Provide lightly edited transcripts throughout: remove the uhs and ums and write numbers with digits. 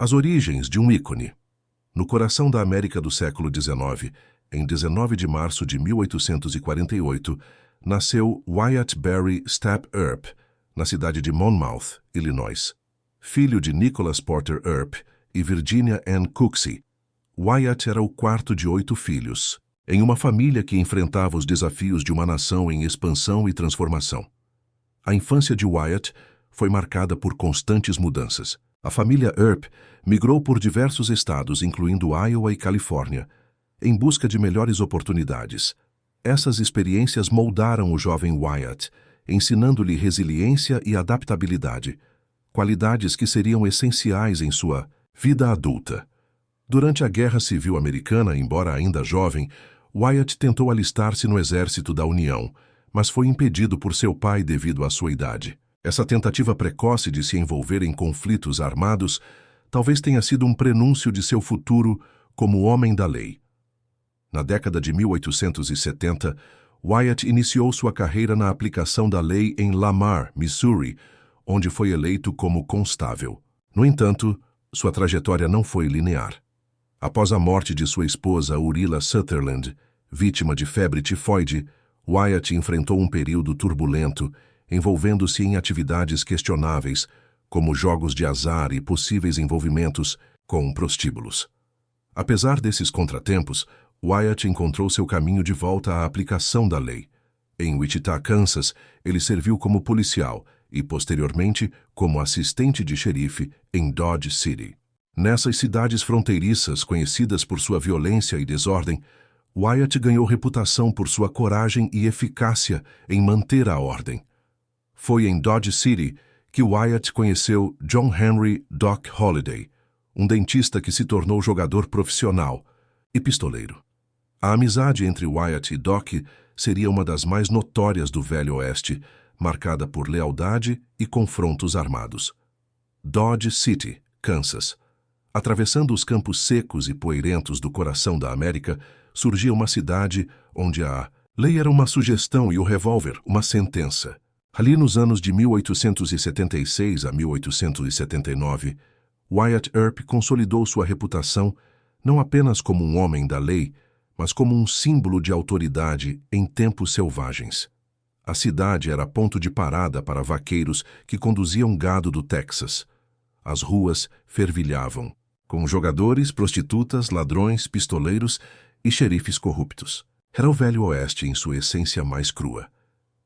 As origens de um ícone. No coração da América do século XIX, em 19 de março de 1848, nasceu Wyatt Barry Stapp Earp, na cidade de Monmouth, Illinois. Filho de Nicholas Porter Earp e Virginia Ann Cooksey, Wyatt era o quarto de 8 filhos, em uma família que enfrentava os desafios de uma nação em expansão e transformação. A infância de Wyatt foi marcada por constantes mudanças. A família Earp migrou por diversos estados, incluindo Iowa e Califórnia, em busca de melhores oportunidades. Essas experiências moldaram o jovem Wyatt, ensinando-lhe resiliência e adaptabilidade, qualidades que seriam essenciais em sua vida adulta. Durante a Guerra Civil Americana, embora ainda jovem, Wyatt tentou alistar-se no Exército da União, mas foi impedido por seu pai devido à sua idade. Essa tentativa precoce de se envolver em conflitos armados talvez tenha sido um prenúncio de seu futuro como homem da lei. Na década de 1870, Wyatt iniciou sua carreira na aplicação da lei em Lamar, Missouri, onde foi eleito como constável. No entanto, sua trajetória não foi linear. Após a morte de sua esposa, Urilla Sutherland, vítima de febre tifoide, Wyatt enfrentou um período turbulento, envolvendo-se em atividades questionáveis, como jogos de azar e possíveis envolvimentos com prostíbulos. Apesar desses contratempos, Wyatt encontrou seu caminho de volta à aplicação da lei. Em Wichita, Kansas, ele serviu como policial e, posteriormente, como assistente de xerife em Dodge City. Nessas cidades fronteiriças, conhecidas por sua violência e desordem, Wyatt ganhou reputação por sua coragem e eficácia em manter a ordem. Foi em Dodge City que Wyatt conheceu John Henry Doc Holliday, um dentista que se tornou jogador profissional e pistoleiro. A amizade entre Wyatt e Doc seria uma das mais notórias do Velho Oeste, marcada por lealdade e confrontos armados. Dodge City, Kansas. Atravessando os campos secos e poeirentos do coração da América, surgia uma cidade onde a lei era uma sugestão e o revólver uma sentença. Ali nos anos de 1876 a 1879, Wyatt Earp consolidou sua reputação não apenas como um homem da lei, mas como um símbolo de autoridade em tempos selvagens. A cidade era ponto de parada para vaqueiros que conduziam gado do Texas. As ruas fervilhavam, com jogadores, prostitutas, ladrões, pistoleiros e xerifes corruptos. Era o Velho Oeste em sua essência mais crua.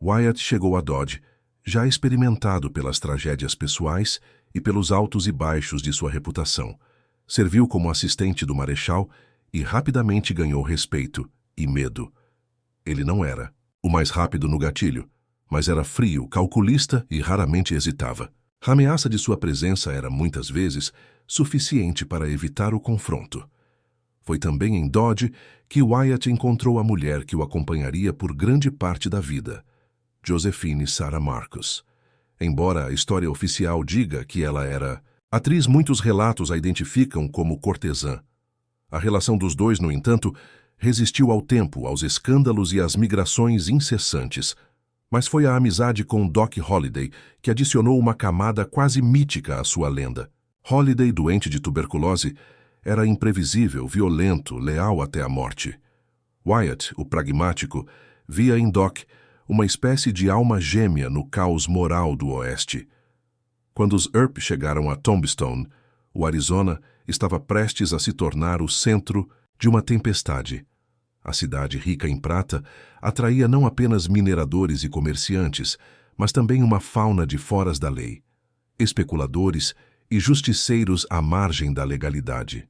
Wyatt chegou a Dodge, já experimentado pelas tragédias pessoais e pelos altos e baixos de sua reputação. Serviu como assistente do marechal e rapidamente ganhou respeito e medo. Ele não era o mais rápido no gatilho, mas era frio, calculista e raramente hesitava. A ameaça de sua presença era, muitas vezes, suficiente para evitar o confronto. Foi também em Dodge que Wyatt encontrou a mulher que o acompanharia por grande parte da vida, Josephine Sarah Marcus. Embora a história oficial diga que ela era atriz, muitos relatos a identificam como cortesã. A relação dos dois, no entanto, resistiu ao tempo, aos escândalos e às migrações incessantes. Mas foi a amizade com Doc Holliday que adicionou uma camada quase mítica à sua lenda. Holliday, doente de tuberculose, era imprevisível, violento, leal até a morte. Wyatt, o pragmático, via em Doc uma espécie de alma gêmea no caos moral do Oeste. Quando os Earp chegaram a Tombstone, o Arizona estava prestes a se tornar o centro de uma tempestade. A cidade rica em prata atraía não apenas mineradores e comerciantes, mas também uma fauna de foras da lei, especuladores e justiceiros à margem da legalidade.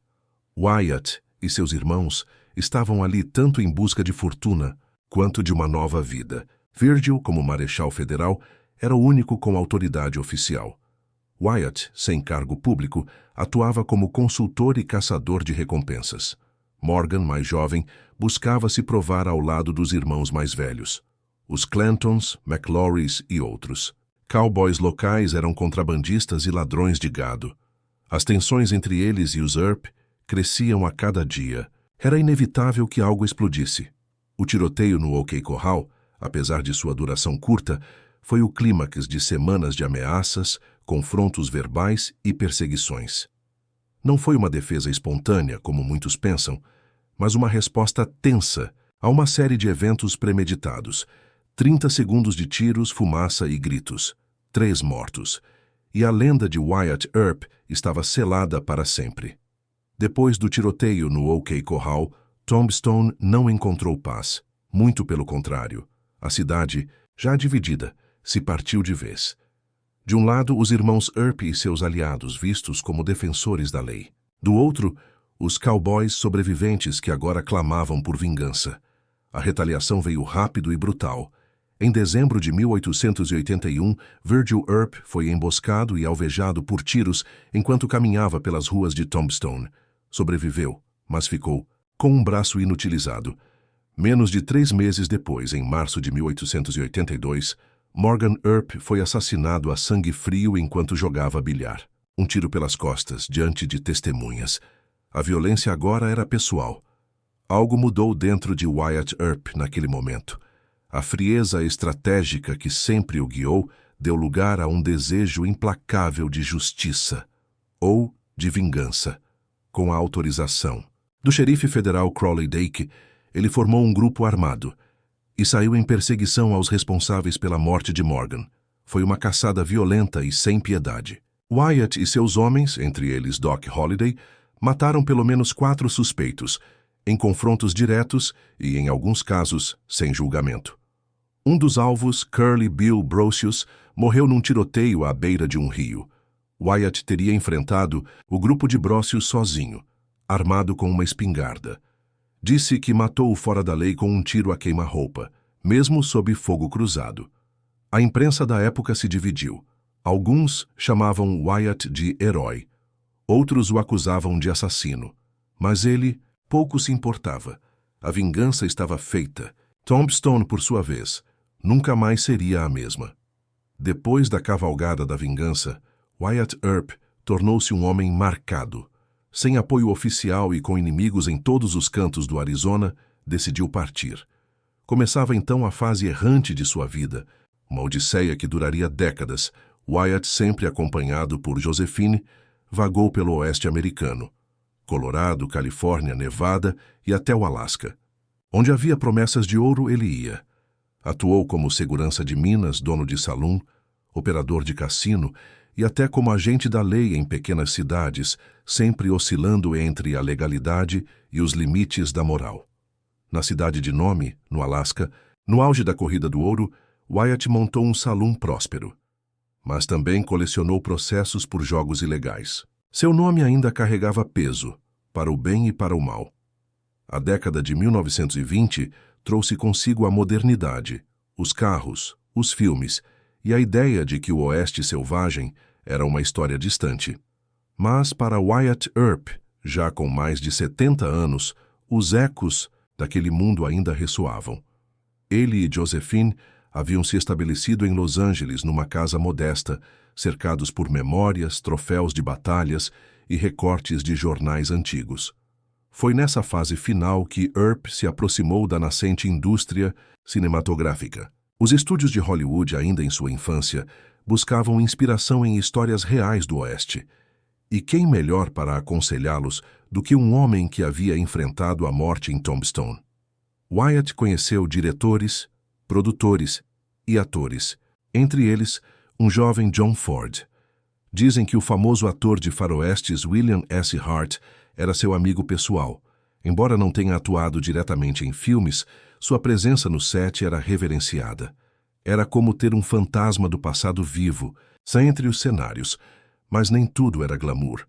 Wyatt e seus irmãos estavam ali tanto em busca de fortuna quanto de uma nova vida. Virgil, como marechal federal, era o único com autoridade oficial. Wyatt, sem cargo público, atuava como consultor e caçador de recompensas. Morgan, mais jovem, buscava se provar ao lado dos irmãos mais velhos, os Clantons, McLaurys e outros. Cowboys locais eram contrabandistas e ladrões de gado. As tensões entre eles e os Earp cresciam a cada dia. Era inevitável que algo explodisse. O tiroteio no OK Corral, apesar de sua duração curta, foi o clímax de semanas de ameaças, confrontos verbais e perseguições. Não foi uma defesa espontânea, como muitos pensam, mas uma resposta tensa a uma série de eventos premeditados. 30 segundos de tiros, fumaça e gritos. 3 mortos. E a lenda de Wyatt Earp estava selada para sempre. Depois do tiroteio no OK Corral, Tombstone não encontrou paz. Muito pelo contrário. A cidade, já dividida, se partiu de vez. De um lado, os irmãos Earp e seus aliados, vistos como defensores da lei. Do outro, os cowboys sobreviventes que agora clamavam por vingança. A retaliação veio rápido e brutal. Em dezembro de 1881, Virgil Earp foi emboscado e alvejado por tiros enquanto caminhava pelas ruas de Tombstone. Sobreviveu, mas ficou com um braço inutilizado. Menos de 3 meses depois, em março de 1882, Morgan Earp foi assassinado a sangue frio enquanto jogava bilhar. Um tiro pelas costas, diante de testemunhas. A violência agora era pessoal. Algo mudou dentro de Wyatt Earp naquele momento. A frieza estratégica que sempre o guiou deu lugar a um desejo implacável de justiça, ou de vingança. Com a autorização do xerife federal Crowley Dake, ele formou um grupo armado e saiu em perseguição aos responsáveis pela morte de Morgan. Foi uma caçada violenta e sem piedade. Wyatt e seus homens, entre eles Doc Holliday, mataram pelo menos 4 suspeitos, em confrontos diretos e, em alguns casos, sem julgamento. Um dos alvos, Curly Bill Brocius, morreu num tiroteio à beira de um rio. Wyatt teria enfrentado o grupo de Brocius sozinho, armado com uma espingarda. Disse que matou o fora da lei com um tiro a queima-roupa, mesmo sob fogo cruzado. A imprensa da época se dividiu. Alguns chamavam Wyatt de herói. Outros o acusavam de assassino. Mas ele pouco se importava. A vingança estava feita. Tombstone, por sua vez, nunca mais seria a mesma. Depois da cavalgada da vingança, Wyatt Earp tornou-se um homem marcado. Sem apoio oficial e com inimigos em todos os cantos do Arizona, decidiu partir. Começava então a fase errante de sua vida, uma odisseia que duraria décadas. Wyatt, sempre acompanhado por Josephine, vagou pelo oeste americano, Colorado, Califórnia, Nevada e até o Alasca. Onde havia promessas de ouro, ele ia. Atuou como segurança de minas, dono de salão, operador de cassino e até como agente da lei em pequenas cidades, sempre oscilando entre a legalidade e os limites da moral. Na cidade de Nome, no Alasca, no auge da corrida do ouro, Wyatt montou um salão próspero. Mas também colecionou processos por jogos ilegais. Seu nome ainda carregava peso, para o bem e para o mal. A década de 1920 trouxe consigo a modernidade, os carros, os filmes e a ideia de que o Oeste selvagem era uma história distante. Mas para Wyatt Earp, já com mais de 70 anos, os ecos daquele mundo ainda ressoavam. Ele e Josephine haviam se estabelecido em Los Angeles numa casa modesta, cercados por memórias, troféus de batalhas e recortes de jornais antigos. Foi nessa fase final que Earp se aproximou da nascente indústria cinematográfica. Os estúdios de Hollywood, ainda em sua infância, buscavam inspiração em histórias reais do Oeste. E quem melhor para aconselhá-los do que um homem que havia enfrentado a morte em Tombstone? Wyatt conheceu diretores, produtores e atores, entre eles um jovem John Ford. Dizem que o famoso ator de faroestes William S. Hart era seu amigo pessoal. Embora não tenha atuado diretamente em filmes, sua presença no set era reverenciada. Era como ter um fantasma do passado vivo, entre os cenários, mas nem tudo era glamour.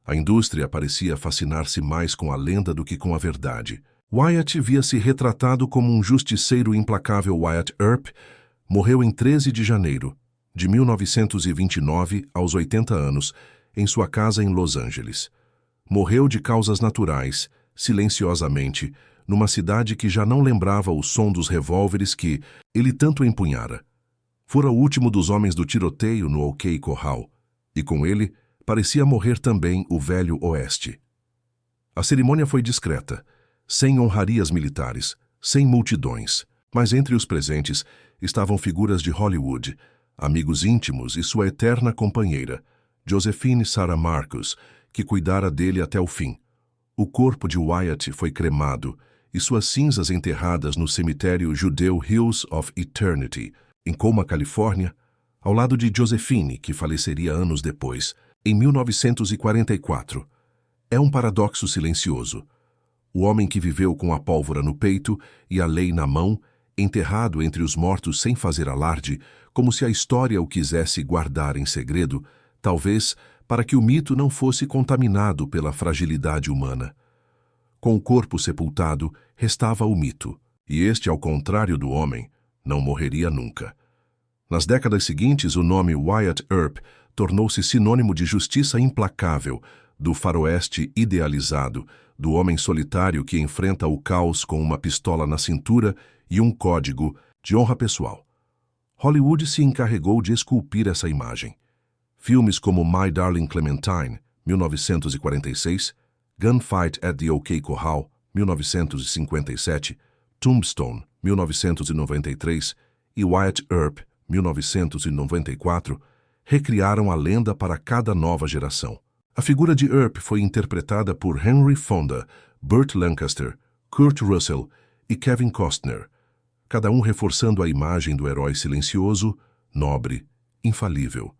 A indústria parecia fascinar-se mais com a lenda do que com a verdade. Wyatt via-se retratado como um justiceiro implacável. Wyatt Earp morreu em 13 de janeiro de 1929, aos 80 anos, em sua casa em Los Angeles. Morreu de causas naturais, silenciosamente, numa cidade que já não lembrava o som dos revólveres que ele tanto empunhara. Fora o último dos homens do tiroteio no OK Corral, e com ele parecia morrer também o velho Oeste. A cerimônia foi discreta, sem honrarias militares, sem multidões, mas entre os presentes estavam figuras de Hollywood, amigos íntimos e sua eterna companheira, Josephine Sarah Marcus, que cuidara dele até o fim. O corpo de Wyatt foi cremado e suas cinzas enterradas no cemitério judeu Hills of Eternity, em Colma, Califórnia, ao lado de Josephine, que faleceria anos depois, em 1944. É um paradoxo silencioso. O homem que viveu com a pólvora no peito e a lei na mão, enterrado entre os mortos sem fazer alarde, como se a história o quisesse guardar em segredo, talvez para que o mito não fosse contaminado pela fragilidade humana. Com o corpo sepultado, restava o mito, e este, ao contrário do homem, não morreria nunca. Nas décadas seguintes, o nome Wyatt Earp tornou-se sinônimo de justiça implacável, do faroeste idealizado, do homem solitário que enfrenta o caos com uma pistola na cintura e um código de honra pessoal. Hollywood se encarregou de esculpir essa imagem. Filmes como My Darling Clementine, 1946, Gunfight at the OK Corral, 1957, Tombstone, 1993 e Wyatt Earp, 1994, recriaram a lenda para cada nova geração. A figura de Earp foi interpretada por Henry Fonda, Burt Lancaster, Kurt Russell e Kevin Costner, cada um reforçando a imagem do herói silencioso, nobre, infalível.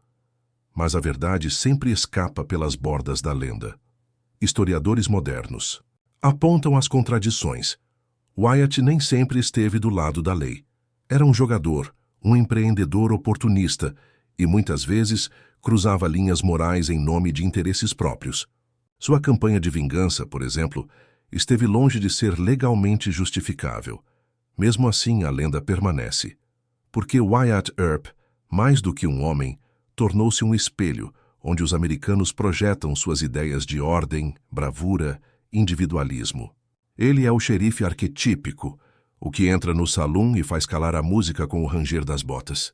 Mas a verdade sempre escapa pelas bordas da lenda. Historiadores modernos apontam as contradições. Wyatt nem sempre esteve do lado da lei. Era um jogador, um empreendedor oportunista e, muitas vezes, cruzava linhas morais em nome de interesses próprios. Sua campanha de vingança, por exemplo, esteve longe de ser legalmente justificável. Mesmo assim, a lenda permanece. Porque Wyatt Earp, mais do que um homem, tornou-se um espelho onde os americanos projetam suas ideias de ordem, bravura, individualismo. Ele é o xerife arquetípico, o que entra no salão e faz calar a música com o ranger das botas.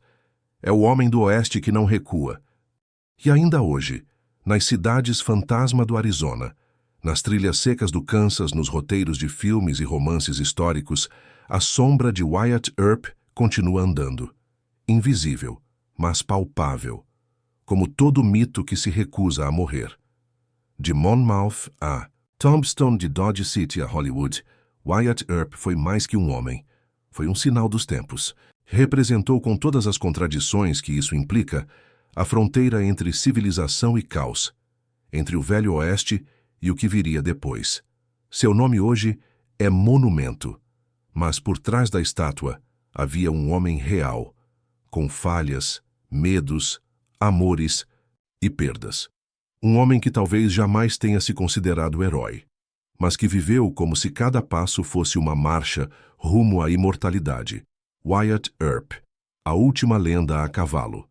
É o homem do oeste que não recua. E ainda hoje, nas cidades fantasma do Arizona, nas trilhas secas do Kansas, nos roteiros de filmes e romances históricos, a sombra de Wyatt Earp continua andando. Invisível, mas palpável. Como todo mito que se recusa a morrer. De Monmouth a Tombstone, de Dodge City a Hollywood, Wyatt Earp foi mais que um homem. Foi um sinal dos tempos. Representou, com todas as contradições que isso implica, a fronteira entre civilização e caos, entre o Velho Oeste e o que viria depois. Seu nome hoje é monumento, mas por trás da estátua havia um homem real, com falhas, medos, amores e perdas. Um homem que talvez jamais tenha se considerado herói, mas que viveu como se cada passo fosse uma marcha rumo à imortalidade. Wyatt Earp, a última lenda a cavalo.